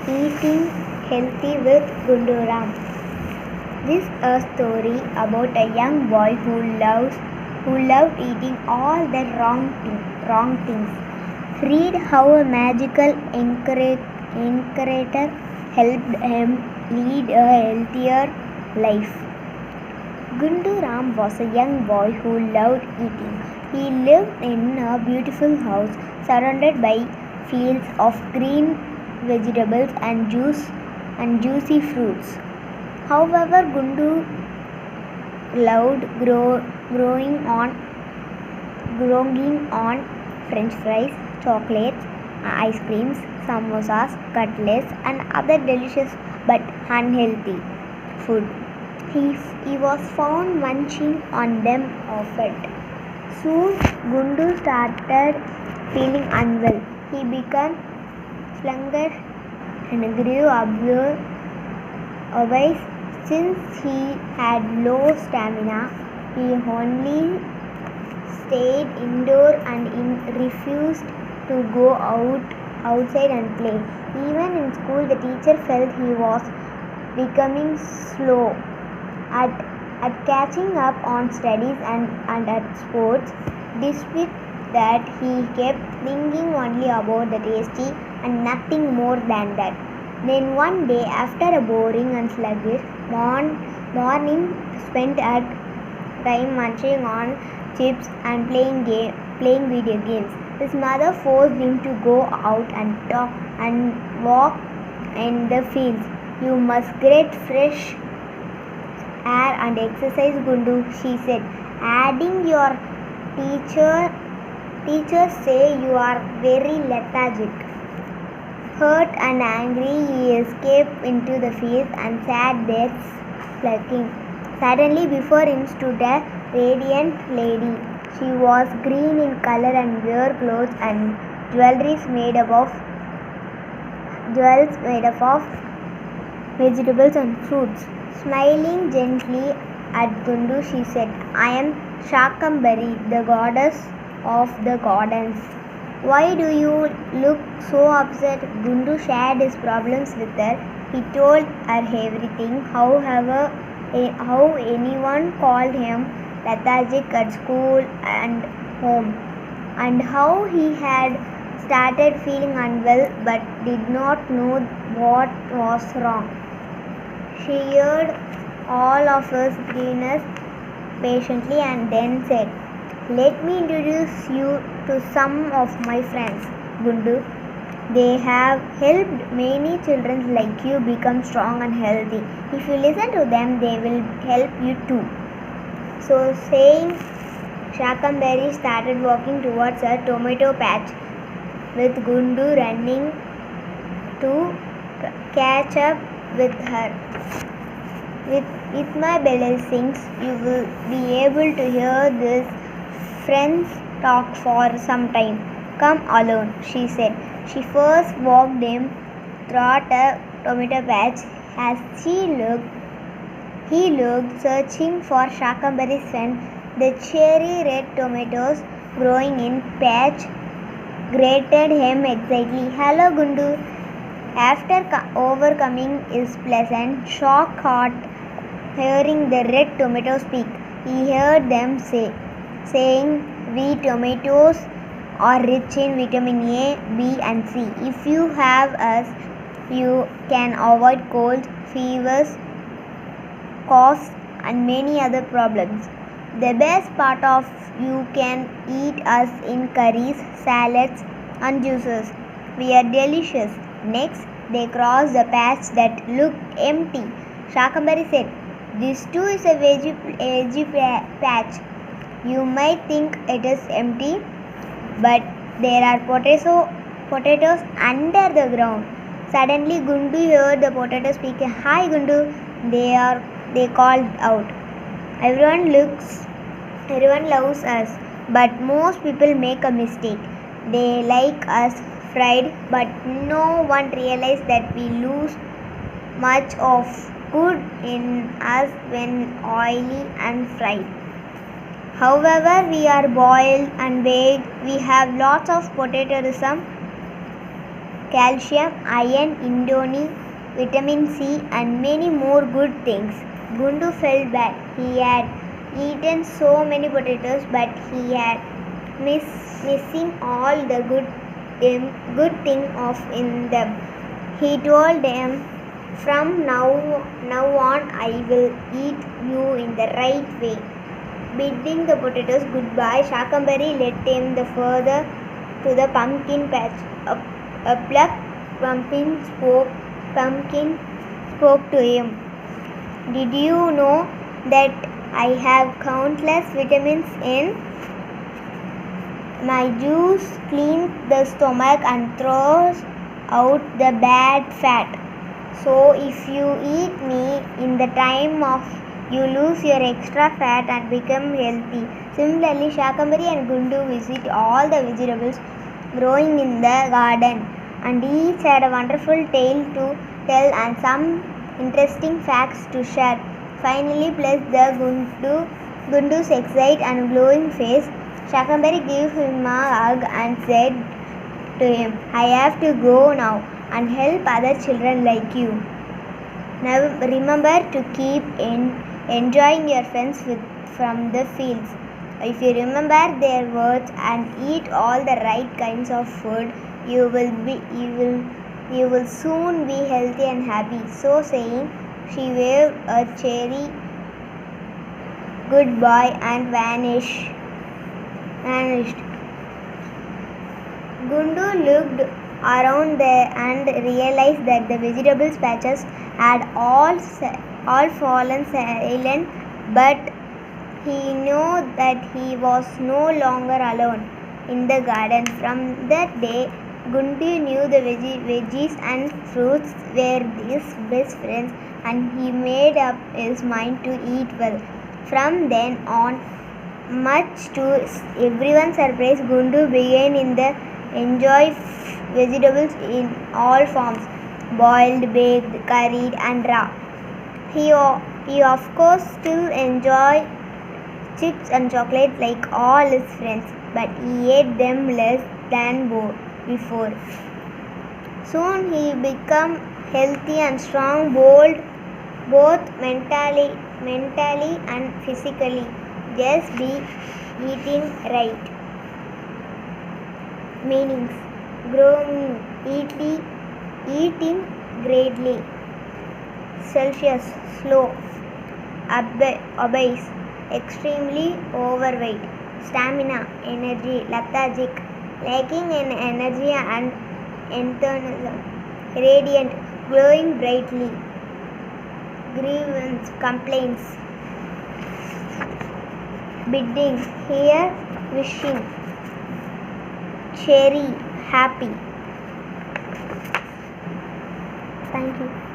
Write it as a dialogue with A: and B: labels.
A: Eating Healthy with Gunduram. This is a story about a young boy who loved eating all the wrong things. Read how a magical encourager helped him lead a healthier life. Gunduram was a young boy who loved eating. He lived in a beautiful house surrounded by fields of green vegetables and juicy fruits. However, Gundu loved growing on French fries, chocolates, ice creams, samosas, cutlets, and other delicious but unhealthy food. He was found munching on them often. Soon, Gundu started feeling unwell. He became sluggish and grew obese. Since he had low stamina, he only stayed indoors and refused to go outside and play. Even in school, the teacher felt he was becoming slow at catching up on studies and at sports. Despite that, he kept thinking only about the tasty and nothing more than that. Then one day, after a boring and sluggish morning spent at time munching on chips and playing video games, his mother forced him to go out and walk in the fields. You must get fresh air and exercise, Gundu, she said. Adding, your teachers say you are very lethargic. Hurt and angry, he escaped into the fields and sat there sulking. Suddenly before him stood a radiant lady. She was green in color and wore clothes and jewels made up of vegetables and fruits. Smiling gently at Gundu, she said, I am Shakambari, the goddess of the gardens. Why do you look so upset? Gundu shared his problems with her. He told her everything, how anyone called him lethargic at school and home, and how he had started feeling unwell but did not know what was wrong. She heard all of his grievance patiently and then said, let me introduce you to some of my friends, Gundu. They have helped many children like you become strong and healthy. If you listen to them, they will help you too. So saying, Shakambari started walking towards a tomato patch with Gundu running to catch up with her. With my blessings, you will be able to hear these friends talk for some time. Come alone, she said. She first walked him through a tomato patch. As he looked, searching for Shakambari's friend. The cherry red tomatoes growing in patch greeted him excitedly. Hello, Gundu. After overcoming his pleasant shock at hearing the red tomatoes speak, he heard them saying, we tomatoes are rich in vitamin A, B and C. If you have us, you can avoid colds, fevers, coughs and many other problems. The best part of you can eat us in curries, salads and juices. We are delicious. Next, they crossed the patch that looked empty. Shakambari said, this too is a veggie patch. You might think it is empty, but there are potatoes under the ground. Suddenly, Gundu heard the potatoes speak. Hi, Gundu, they called out. Everyone loves us, but most people make a mistake. They like us fried, but no one realizes that we lose much of good in us when oily and fried. However, we are boiled and baked. We have lots of potatoism calcium, iron, indoni, vitamin C, and many more good things. Gundu felt bad. He had eaten so many potatoes, but he had missing all the good thing of in them. He told them, "From now on, I will eat you in the right way." Bidding the potatoes goodbye, Shakambari led him further to the pumpkin patch. A plucked pumpkin spoke to him. "Did you know that I have countless vitamins in my juice? Cleans the stomach and throws out the bad fat. So if you eat me in the time of you lose your extra fat and become healthy." Similarly, Shakambari and Gundu visit all the vegetables growing in the garden, and each had a wonderful tale to tell and some interesting facts to share. Finally, blessed the Gundu's excited and glowing face, Shakambari gave him a hug and said to him, "I have to go now and help other children like you. Now remember to keep enjoying your friends from the fields. If you remember their words and eat all the right kinds of food, you will soon be healthy and happy." So saying, she waved a cheery goodbye and vanished. Gundu looked around and realized that the vegetable patches had all fallen silent, but he knew that he was no longer alone in the garden. From that day, Gundu knew the veggies and fruits were his best friends, and he made up his mind to eat well. From then on, much to everyone's surprise, Gundu began in the enjoy vegetables in all forms: boiled, baked, curried, and raw. He of course still enjoyed chips and chocolate like all his friends, but he ate them less than before. Soon he became healthy and strong, both mentally and physically. Just be eating right. Meanings: growing, eating greatly, Celsius, slow, obese, extremely overweight, stamina, energy, lethargic, lacking in energy and enthusiasm, radiant, glowing brightly, grievance, complaints, bidding, here, wishing, cheery, happy. Thank you.